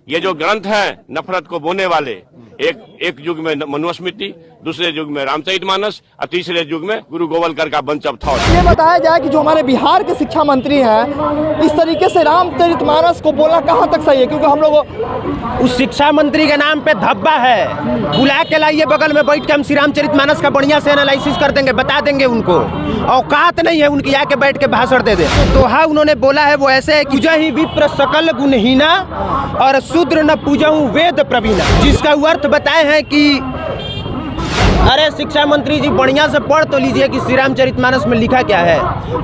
ये जो ग्रंथ है नफरत को बोने वाले, एक युग में मनुस्मृति, दूसरे युग में रामचरितमानस और तीसरे युग में गुरु गोवलकर का बंच ऑफ थॉट। ये बताया जाए कि जो हमारे बिहार के शिक्षा मंत्री हैं, इस तरीके से रामचरितमानस को बोलना कहाँ तक सही है? क्योंकि हम लोग उस शिक्षा मंत्री के नाम पे धब्बा है, बुला के लाइए बगल में बैठ के हम श्री रामचरितमानस का बढ़िया से एनालिसिस कर देंगे, बता देंगे उनको। औकात नहीं है उनकी आके बैठ के भाषण दे दे। तो हाँ उन्होंने बोला है वो ऐसे है कि पूजा ही विप्र सकल गुणहीना और शूद्र न पूजहु वेद प्रवीणा, जिसका अर्थ बताए हैं कि अरे शिक्षा मंत्री जी बढ़िया से पढ़ तो लीजिए कि श्री रामचरितमानस में लिखा क्या है।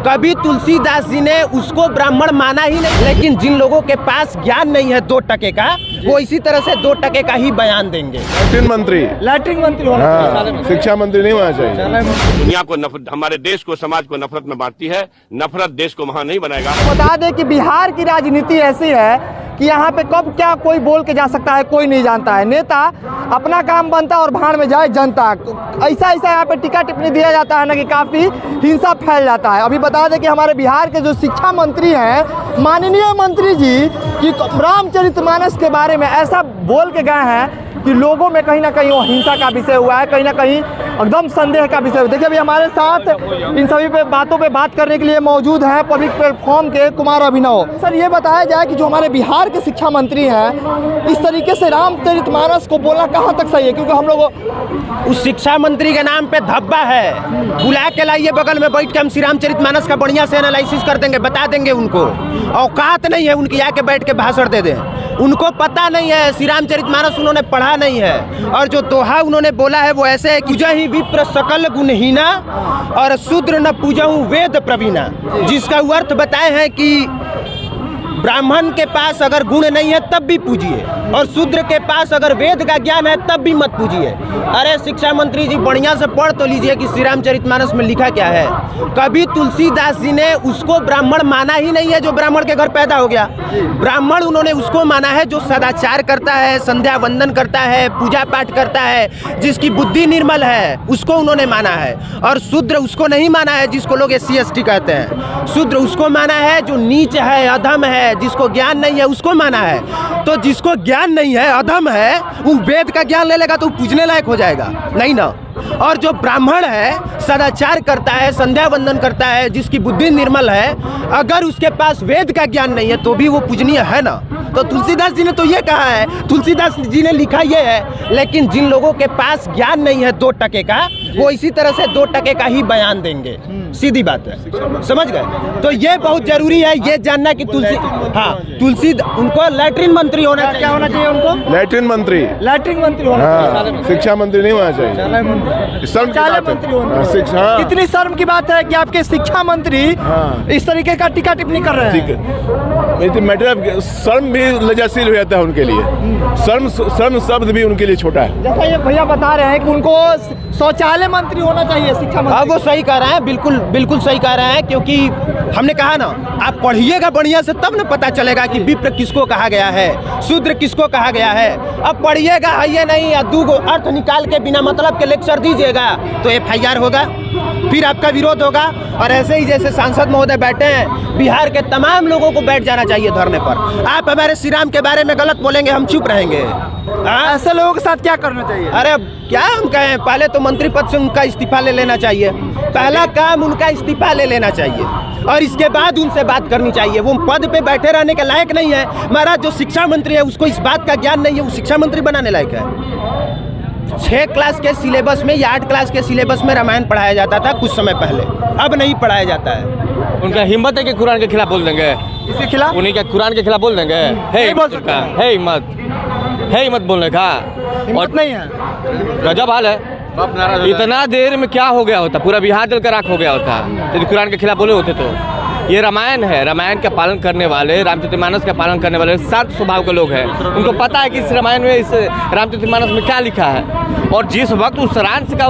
कभी तुलसीदास जी ने उसको ब्राह्मण माना ही नहीं, लेकिन जिन लोगों के पास ज्ञान नहीं है 2 टके का, वो इसी तरह से 2 टके का ही बयान देंगे। लैट्रिन मंत्री होना चाहिए, शिक्षा मंत्री नहीं होना चाहिए। दुनिया को नफरत, हमारे देश को, समाज को नफरत में बांटती है। नफरत देश को महान नहीं बनाएगा। बता दें कि बिहार की राजनीति ऐसी है कि यहाँ पे कब क्या कोई बोल के जा सकता है, कोई नहीं जानता है। नेता अपना काम बनता और भाड़ में जाए जनता। ऐसा यहाँ पे टीका टिप्पणी दिया जाता है ना कि काफ़ी हिंसा फैल जाता है। अभी बता दें कि हमारे बिहार के जो शिक्षा मंत्री हैं, माननीय मंत्री जी, कि रामचरितमानस के बारे में ऐसा बोल के गए हैं कि लोगों में कहीं ना कहीं वो हिंसा का विषय हुआ है, कहीं ना कहीं एकदम संदेह का विषय। देखिए अभी हमारे साथ इन सभी पे बातों पे बात करने के लिए मौजूद हैं पब्लिक प्लेटफॉर्म के कुमार अभिनव। सर ये बताया जाए कि जो हमारे बिहार के शिक्षा मंत्री हैं, इस तरीके से रामचरितमानस को बोलना कहाँ तक सही है? क्योंकि हम लोग उस शिक्षा मंत्री के नाम पे धब्बा है, बुला के लाइए बगल में बैठ के हम श्री रामचरितमानस का बढ़िया से एनालिसिस कर देंगे, बता देंगे उनको। औकात नहीं है उनकी आके बैठ के भाषण दे दें। उनको पता नहीं है, श्री रामचरितमानस उन्होंने पढ़ा नहीं है। और जो दोहा उन्होंने बोला है वो ऐसे है कि पूजा ही विप्र सकल गुणहीना और शूद्र न पूजहु वेद प्रवीणा, जिसका अर्थ बताए हैं कि ब्राह्मण के पास अगर गुण नहीं है तब भी पूजिए, और शूद्र के पास अगर वेद का ज्ञान है तब भी मत पूजिए। अरे शिक्षा मंत्री जी बढ़िया से पढ़ तो लीजिए कि श्री रामचरितमानस में लिखा क्या है। कभी तुलसीदास जी ने उसको ब्राह्मण माना ही नहीं है जो ब्राह्मण के घर पैदा हो गया। ब्राह्मण उन्होंने उसको माना है जो सदाचार करता है, संध्या वंदन करता है, पूजा पाठ करता है, जिसकी बुद्धि निर्मल है, उसको उन्होंने माना है। और शूद्र उसको नहीं माना है जिसको लोग SC ST कहते हैं। शूद्र उसको माना है जो नीच है, अधम है, जिसको ज्ञान नहीं है उसको माना है। तो जिसको ज्ञान नहीं है, अधम है, वो वेद का ज्ञान ले लेगा तो पूजने लायक हो जाएगा नहीं ना। और जो ब्राह्मण है, सदाचार करता है, संध्या वंदन करता है, जिसकी बुद्धि निर्मल है, अगर उसके पास वेद का ज्ञान नहीं है तो भी वो पूजनीय है ना। तो तुलसीदास जी ने तो ये कहा है, तुलसीदास जी ने लिखा ये है। लेकिन जिन लोगों के पास ज्ञान नहीं है 2 टके का, वो इसी तरह से 2 टके का ही बयान देंगे। सीधी बात है, समझ गए? तो ये बहुत जरूरी है ये जानना कि तुलसी उनको लैट्रिन मंत्री होना चाहिए। क्या होना चाहिए उनको? लैट्रिन मंत्री होना चाहिए। शिक्षा मंत्री नहीं होना चाहिए। शौचालय मंत्री होना चाहिए। कितनी शर्म की बात है कि आपके शिक्षा मंत्री इस तरीके का टीका टिप्पणी कर रहे हैं। मतलब शर्म भी लज्जाशील हो जाता है उनके लिए। शर्म शब्द भी उनके लिए छोटा है। जैसा ये भैया बता रहे हैं कि उनको शौचालय मंत्री होना चाहिए, शिक्षा मंत्री। अब वो सही कह रहे हैं, बिल्कुल सही कह रहे हैं। क्योंकि हमने कहा ना, आप पढ़िएगा बढ़िया से तब न पता चलेगा कि विप्र किसको कहा गया है, शूद्र किसको कहा गया है। अब पढ़िएगा ये नहीं, या 2 अर्थ निकाल के बिना मतलब के लेक्चर दीजिएगा तो FIR होगा, फिर आपका विरोध होगा। और ऐसे ही जैसे सांसद महोदय बैठे हैं, बिहार के तमाम लोगों को बैठ जाना चाहिए धरने पर। आप हमारे श्री राम के बारे में गलत बोलेंगे, हम चुप रहेंगे। ऐसे लोगों के साथ क्या करना चाहिए? अरे क्या हम कहें, पहले तो मंत्री पद से उनका इस्तीफा ले लेना चाहिए। पहला काम उनका इस्तीफा ले लेना चाहिए और इसके बाद उनसे बात करनी चाहिए। वो पद पे बैठे रहने के लायक नहीं है। महाराज जो शिक्षा मंत्री है उसको इस बात का ज्ञान नहीं है, वो शिक्षा मंत्री बनाने लायक है। 6 क्लास के सिलेबस में या 8 क्लास के सिलेबस में रामायण पढ़ाया जाता था कुछ समय पहले, अब नहीं पढ़ाया जाता है। उनका हिम्मत है कि कुरान के खिलाफ बोल देंगे। इसके खिलाफ? उन्हीं के कुरान के खिलाफ बोल देंगे। है हिम्मत बोलने का। और नहीं है, गजब हाल है। इतना देर में क्या हो गया होता, पूरा बिहार जल कर राख हो गया होता यदि कुरान के खिलाफ बोले होते तो। ये रामायण है, रामायण का पालन करने वाले, रामचरितमानस का पालन करने वाले शांत स्वभाव के लोग हैं। उनको पता है कि इस रामायण में, इस रामचरितमानस में क्या लिखा है। और जिस वक्त उस रांच का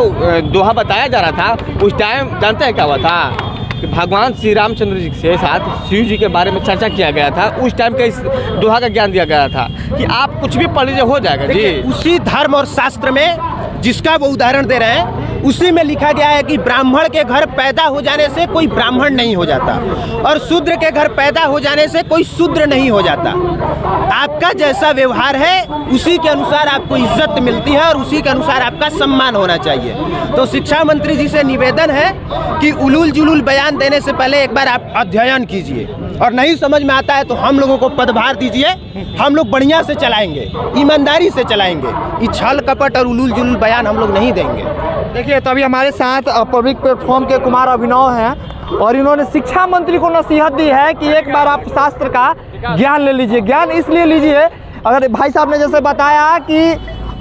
दोहा बताया जा रहा था, उस टाइम जानते हैं क्या हुआ था कि भगवान श्री रामचंद्र जी के साथ शिव जी के बारे में चर्चा किया गया था। उस टाइम का इस दोहा का ज्ञान दिया गया था कि आप कुछ भी पढ़ लीजिए, हो जाएगा जी। उसी धर्म और शास्त्र में जिसका वो उदाहरण दे रहे हैं, उसी में लिखा गया है कि ब्राह्मण के घर पैदा हो जाने से कोई ब्राह्मण नहीं हो जाता और शूद्र के घर पैदा हो जाने से कोई शूद्र नहीं हो जाता। आपका जैसा व्यवहार है उसी के अनुसार आपको इज्जत मिलती है और उसी के अनुसार आपका सम्मान होना चाहिए। तो शिक्षा मंत्री जी से निवेदन है कि उलूल जुलूल बयान देने से पहले एक बार आप अध्ययन कीजिए और नहीं समझ में आता है तो हम लोगों को पदभार दीजिए, हम लोग बढ़िया से चलाएंगे, ईमानदारी से चलाएंगे। ये छल कपट और उलूल जुलूल बयान हम लोग नहीं देंगे। देखिए, तो अभी हमारे साथ पब्लिक प्लेटफॉर्म के कुमार अभिनव हैं और इन्होंने शिक्षा मंत्री को नसीहत दी है कि एक बार आप शास्त्र का ज्ञान ले लीजिए। ज्ञान इसलिए लीजिए, अगर भाई साहब ने जैसे बताया कि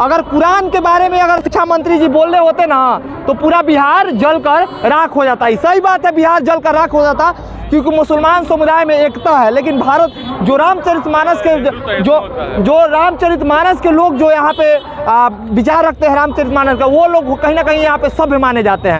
अगर कुरान के बारे में अगर शिक्षा मंत्री जी बोल रहे होते ना तो पूरा बिहार जलकर राख हो जाता है। सही बात है, बिहार जलकर राख हो जाता क्योंकि मुसलमान समुदाय में एकता है। लेकिन भारत जो रामचरितमानस के लोग जो यहाँ पे विचार रखते हैं रामचरितमानस का, वो लोग कहीं ना कहीं यहाँ पे सभ्य माने जाते हैं।